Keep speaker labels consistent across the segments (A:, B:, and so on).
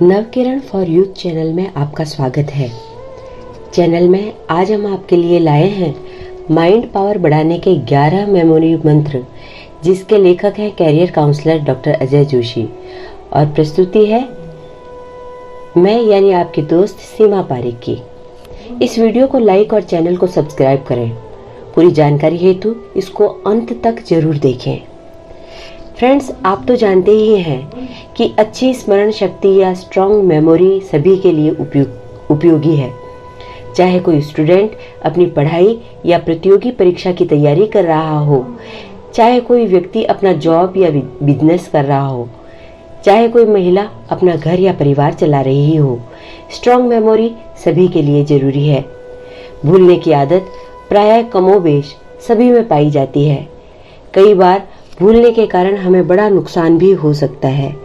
A: Navkiran for youth channel में आपका स्वागत है। चैनल में आज हम आपके लिए लाए हैं माइंड पावर बढ़ाने के 11 मेमोरी मंत्र, जिसके लेखक हैं career counsellor doctor Ajay Joshi और प्रस्तुति है मैं यानी आपकी दोस्त सीमा पारिक की। इस वीडियो को लाइक और चैनल को सब्सक्राइब करें। पूरी जानकारी हेतु इसको अंत तक जरूर देखें। फ्रेंड्स, आप तो जानते ही हैं कि अच्छी स्मरण शक्ति या स्ट्रॉन्ग मेमोरी सभी के लिए उपयोगी है। चाहे कोई स्टूडेंट अपनी पढ़ाई या प्रतियोगी परीक्षा की तैयारी कर रहा हो, चाहे कोई व्यक्ति अपना जॉब या बिजनेस कर रहा हो, चाहे कोई महिला अपना घर या परिवार चला रही हो, स्ट्रॉन्ग मेमोरी सभी के लिए जरूरी है। भूलने की आदत प्रायः कमोबेश सभी में पाई जाती है। कई बार भूलने के कारण हमें बड़ा नुकसान भी हो सकता है।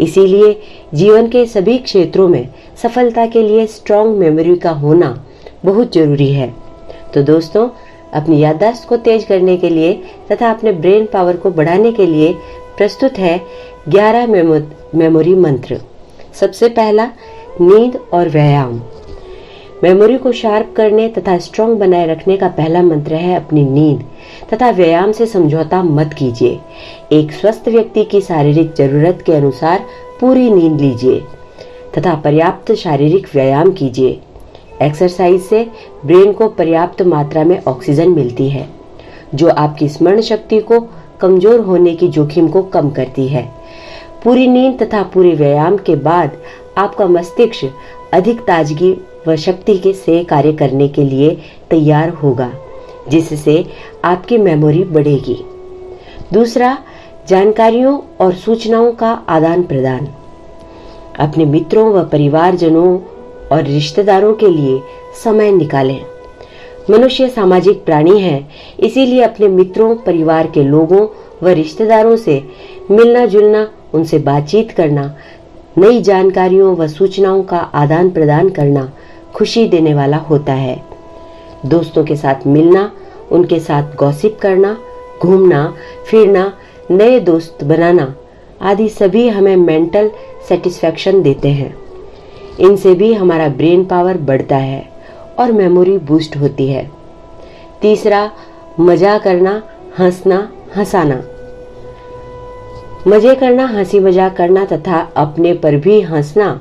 A: इसीलिए जीवन के सभी क्षेत्रों में सफलता के लिए स्ट्रॉन्ग मेमोरी का होना बहुत जरूरी है। तो दोस्तों, अपनी याददाश्त को तेज करने के लिए तथा अपने ब्रेन पावर को बढ़ाने के लिए प्रस्तुत है 11 मेमोरी मंत्र। सबसे पहला, नींद और व्यायाम। मेमोरी को शार्प करने तथा स्ट्रॉन्ग बनाए रखने का पहला मंत्र है अपनी नींद तथा व्यायाम से समझौता मत कीजिए। एक स्वस्थ व्यक्ति की शारीरिक जरूरत के अनुसार पूरी नींद लीजिए तथा पर्याप्त शारीरिक व्यायाम कीजिए। एक्सरसाइज से ब्रेन को पर्याप्त मात्रा में ऑक्सीजन मिलती है, जो आपकी स्मरण शक्ति को कमजोर होने की जोखिम को कम करती है। पूरी नींद तथा पूरे व्यायाम के बाद आपका मस्तिष्क अधिक ताजगी व शक्ति के से कार्य करने के लिए तैयार होगा, जिससे आपकी मेमोरी बढ़ेगी। दूसरा, जानकारियों और सूचनाओं का आदान प्रदान। अपने मित्रों व परिवारजनों और रिश्तेदारों के लिए समय निकालें। मनुष्य सामाजिक प्राणी है, इसीलिए अपने मित्रों, परिवार के लोगों व रिश्तेदारों से मिलना जुलना, उनसे बातचीत करना, नई जानकारियों व सूचनाओं का आदान प्रदान करना खुशी देने वाला होता है। दोस्तों के साथ मिलना, उनके साथ गॉसिप करना, घूमना फिरना, नए दोस्त बनाना आदि सभी हमें मेंटल सेटिस्फैक्शन देते हैं। इनसे भी हमारा ब्रेन पावर बढ़ता है और मेमोरी बूस्ट होती है। तीसरा, मजा करना, हंसना, हंसाना। मजे करना, हंसी मजाक करना तथा अपने पर भी हंसना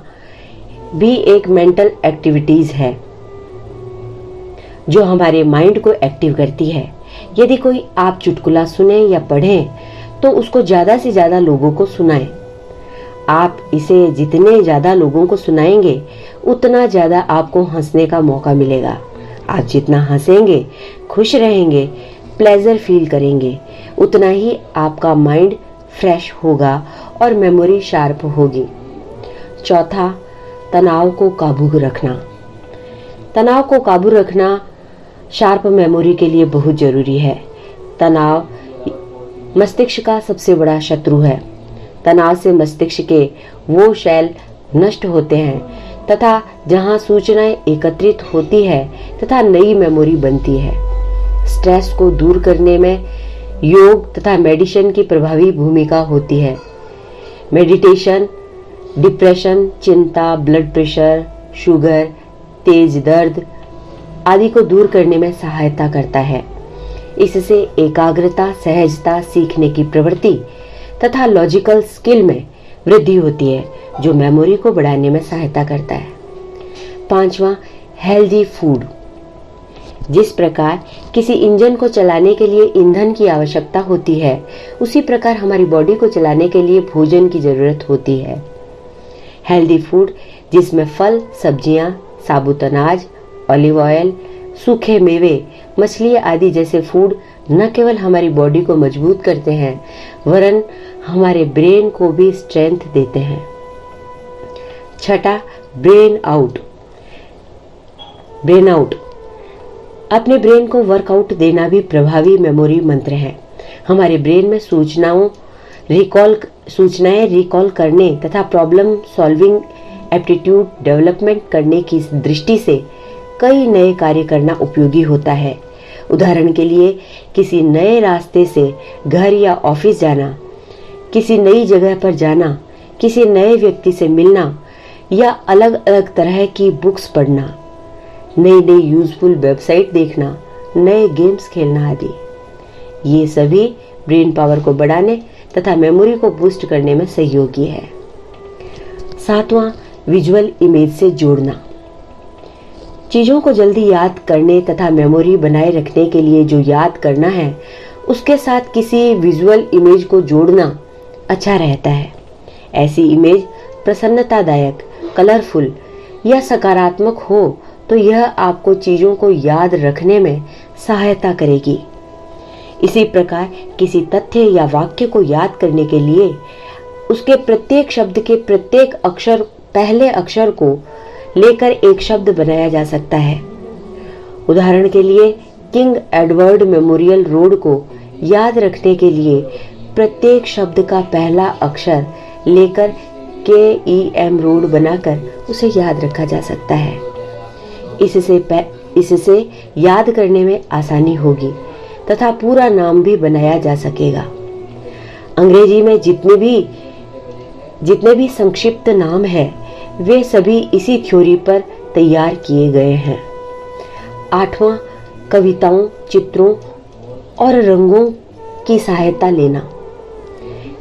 A: भी एक मेंटल एक्टिविटीज है जो हमारे माइंड को एक्टिव करती है। यदि कोई आप चुटकुला सुने या पढ़ें तो उसको ज्यादा से ज्यादा लोगों को सुनाएं। आप इसे जितने ज्यादा लोगों को सुनाएंगे उतना ज्यादा आपको हंसने का मौका मिलेगा। आप जितना हंसेंगे, खुश रहेंगे, प्लेजर फील करेंगे, उतना ही आपका माइंड फ्रेश होगा और मेमोरी शार्प होगी। चौथा, तनाव को काबू रखना। तनाव को काबू रखना शार्प मेमोरी के लिए बहुत जरूरी है। तनाव मस्तिष्क का सबसे बड़ा शत्रु है। तनाव से मस्तिष्क के वो शैल नष्ट होते हैं तथा जहां सूचनाएं एकत्रित होती है तथा नई मेमोरी बनती है। स्ट्रेस को दूर करने में योग तथा मेडिटेशन की प्रभावी भूमिका होती है। मेडिटेशन डिप्रेशन, चिंता, ब्लड प्रेशर, शुगर, तेज दर्द आदि को दूर करने में सहायता करता है। इससे एकाग्रता, सहजता, सीखने की प्रवृत्ति तथा लॉजिकल स्किल में वृद्धि होती है, जो मेमोरी को बढ़ाने में सहायता करता है। पांचवा, हेल्दी फूड। जिस प्रकार किसी इंजन को चलाने के लिए ईंधन की आवश्यकता होती है, उसी प्रकार हमारी बॉडी को चलाने के लिए भोजन की जरूरत होती है। हेल्दी फूड, जिसमें फल, सब्जियां, साबुत अनाज, ऑलिव ऑयल, सूखे मेवे, मछलियां आदि जैसे फूड न केवल हमारी बॉडी को मजबूत करते हैं, वरन हमारे ब्रेन को भी स्ट्रेंथ देते हैं। छठा, ब्रेन आउट। अपने ब्रेन को वर्कआउट देना भी प्रभावी मेमोरी मंत्र है। हमारे ब्रेन में सूचनाएं रिकॉल करने तथा प्रॉब्लम सॉल्विंग एप्टीट्यूड डेवलपमेंट करने की दृष्टि से कई नए कार्य करना उपयोगी होता है। उदाहरण के लिए, किसी नए रास्ते से घर या ऑफिस जाना, किसी नई जगह पर जाना, किसी नए व्यक्ति से मिलना, या अलग अलग तरह की बुक्स पढ़ना, नई नई यूजफुल वेबसाइट देखना, नए गेम्स खेलना आदि। ये सभी ब्रेन पावर को बढ़ाने तथा मेमोरी को बूस्ट करने में सहयोगी है। 7वां, विजुअल इमेज से जोड़ना। चीजों को जल्दी याद करने तथा मेमोरी बनाए रखने के लिए जो याद करना है उसके साथ किसी विजुअल इमेज को जोड़ना अच्छा रहता है। ऐसी इमेज प्रसन्नतादायक, कलरफुल या सकारात्मक हो तो यह आपको चीजों को याद रखने में सहायता करेगी। इसी प्रकार किसी तथ्य या वाक्य को याद करने के लिए उसके प्रत्येक शब्द के प्रत्येक अक्षर, पहले अक्षर को लेकर एक शब्द बनाया जा सकता है। उदाहरण के लिए किंग एडवर्ड मेमोरियल रोड को याद रखने के लिए प्रत्येक शब्द का पहला अक्षर लेकर KEM रोड बनाकर उसे याद रखा जा सकता है। इससे याद करने में आसानी होगी तथा पूरा नाम भी बनाया जा सकेगा। अंग्रेजी में जितने भी संक्षिप्त नाम है वे सभी इसी थ्योरी पर तैयार किए गए हैं। 8वां, कविताओं, चित्रों और रंगों की सहायता लेना।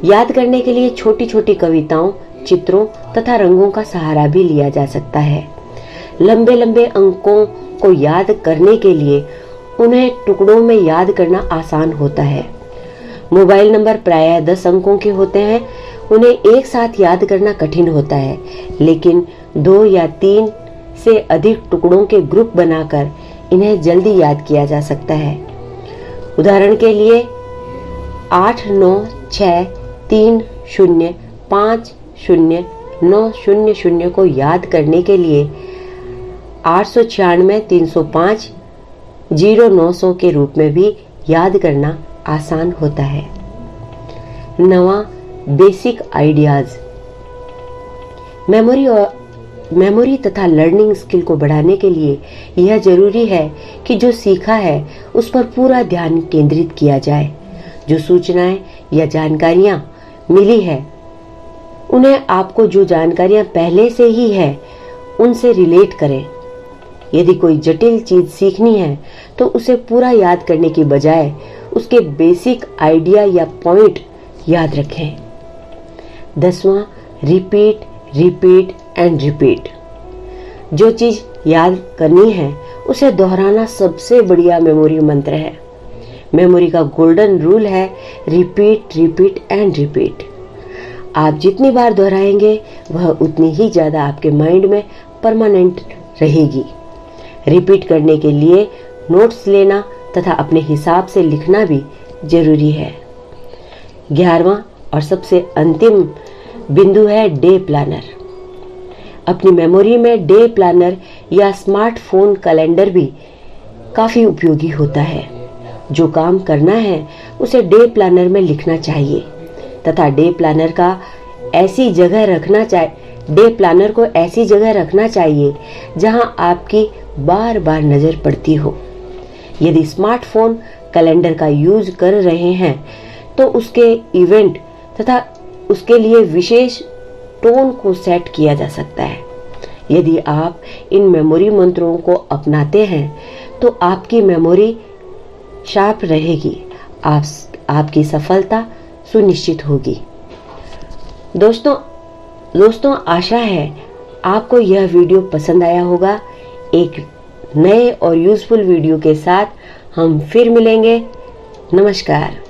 A: याद करने के लिए छोटी छोटी कविताओं, चित्रों तथा रंगों का सहारा भी लिया जा सकता है। लंबे लंबे अंकों को याद करने के लिए उन्हें टुकड़ों में याद करना आसान होता है। मोबाइल नंबर प्रायः 10 अंकों के होते हैं, उन्हें एक साथ याद करना कठिन होता है, लेकिन 2 या 3 से अधिक टुकड़ों के ग्रुप बनाकर इन्हें जल्दी याद किया जा सकता है। उदाहरण के लिए 8963050900 को याद करने के लिए 896-305-0900 के रूप में भी याद करना आसान होता है। 9वां, बेसिक आइडियाज। मेमोरी तथा लर्निंग स्किल को बढ़ाने के लिए यह जरूरी है कि जो सीखा है उस पर पूरा ध्यान केंद्रित किया जाए। जो सूचनाएं या जानकारियां मिली है उन्हें आपको जो जानकारियां पहले से ही है उनसे रिलेट करें। यदि कोई जटिल चीज सीखनी है तो उसे पूरा याद करने की बजाय उसके बेसिक आइडिया या पॉइंट याद रखें। 10वां, रिपीट रिपीट एंड रिपीट। जो चीज याद करनी है उसे दोहराना सबसे बढ़िया मेमोरी मंत्र है। मेमोरी का गोल्डन रूल है रिपीट रिपीट एंड रिपीट। आप जितनी बार दोहराएंगे वह उतनी ही ज्यादा आपके माइंड में परमानेंट रहेगी। रिपीट करने के लिए नोट्स लेना तथा अपने हिसाब से लिखना भी जरूरी है। 11वां और सबसे अंतिम बिंदु है डे प्लानर। अपनी मेमोरी में डे प्लानर या स्मार्टफोन कैलेंडर भी काफी उपयोगी होता है। जो काम करना है उसे डे प्लानर में लिखना चाहिए तथा डे प्लानर को ऐसी जगह रखना चाहिए जहां आपकी बार बार नजर पड़ती हो। यदि स्मार्टफोन कैलेंडर का यूज कर रहे हैं तो उसके इवेंट तथा उसके लिए विशेष टोन को सेट किया जा सकता है। यदि आप इन मेमोरी मंत्रों को अपनाते हैं तो आपकी मेमोरी शार्प रहेगी, आपकी सफलता सुनिश्चित होगी। दोस्तों आशा है आपको यह वीडियो पसंद आया होगा। एक नए और यूजफुल वीडियो के साथ हम फिर मिलेंगे। नमस्कार।